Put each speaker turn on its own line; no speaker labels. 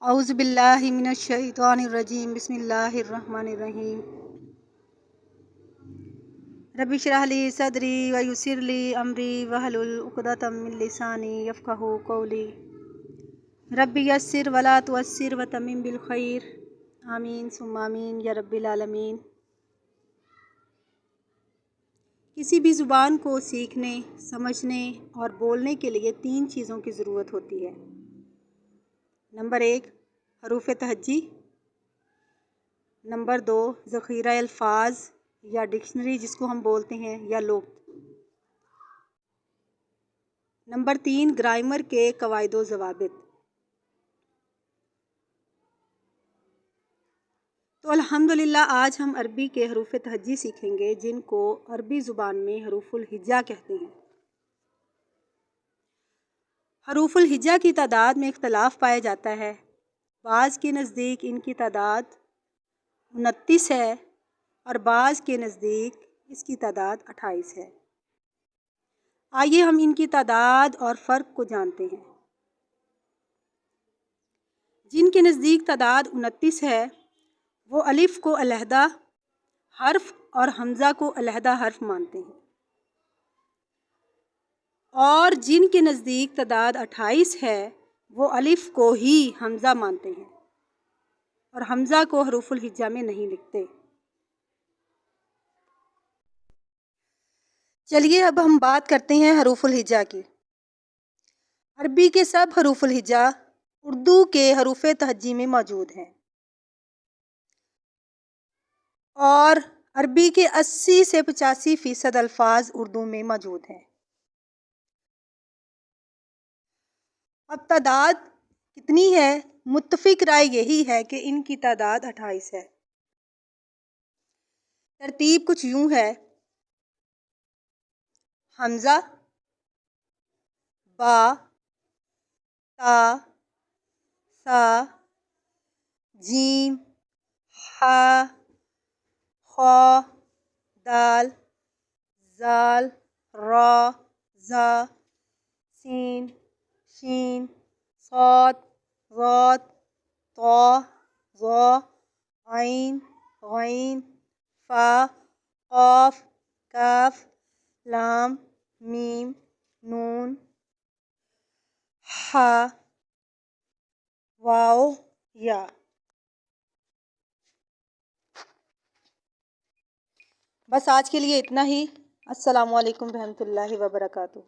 اعوذ باللہ من الشیطان الرجیم بسم اللہ الرحمن الرحیم رب اشرح لی صدری ویسر لی امری واحلل عقدۃ من لسانی یفقہوا قولی رب یسر ولا تعسر وتمم بالخیر آمین ثم آمین یا رب العالمین۔ کسی بھی زبان کو سیکھنے، سمجھنے اور بولنے کے لیے 3 چیزوں کی ضرورت ہوتی ہے۔ نمبر 1 حروف تہجی، نمبر 2 ذخیرہ الفاظ یا ڈکشنری جس کو ہم بولتے ہیں یا لغت، نمبر 3 گرامر کے قواعد و ضوابط۔ تو الحمدللہ آج ہم عربی کے حروف تہجی سیکھیں گے جن کو عربی زبان میں حروف الہجا کہتے ہیں۔ حروف الہجا کی تعداد میں اختلاف پایا جاتا ہے۔ بعض کے نزدیک ان کی تعداد 29 ہے اور بعض کے نزدیک اس کی تعداد 28 ہے۔ آئیے ہم ان کی تعداد اور فرق کو جانتے ہیں۔ جن کے نزدیک تعداد 29 ہے وہ الف کو علیحدہ حرف اور حمزہ کو علیحدہ حرف مانتے ہیں، اور جن کے نزدیک تعداد 28 ہے وہ الف کو ہی حمزہ مانتے ہیں اور حمزہ کو حروف الہجا میں نہیں لکھتے۔ چلیے اب ہم بات کرتے ہیں حروف الہجا کی۔ عربی کے سب حروف الہجا اردو کے حروف تہجی میں موجود ہیں اور عربی کے 80 سے 85% الفاظ اردو میں موجود ہیں۔ اب تعداد کتنی ہے؟ متفق رائے یہی ہے کہ ان کی تعداد 28 ہے۔ ترتیب کچھ یوں ہے: حمزہ، با، تا، سا، جیم، ہا، خا، دال، زال، را، زا، سین، شین، صاد، ضاد، طا، ظا، عین، غین، فا، قاف، کاف، لام، میم، نون، ہا، واو، یا۔ بس آج کے لیے اتنا ہی۔ السلام علیکم ورحمۃ اللہ وبرکاتہ۔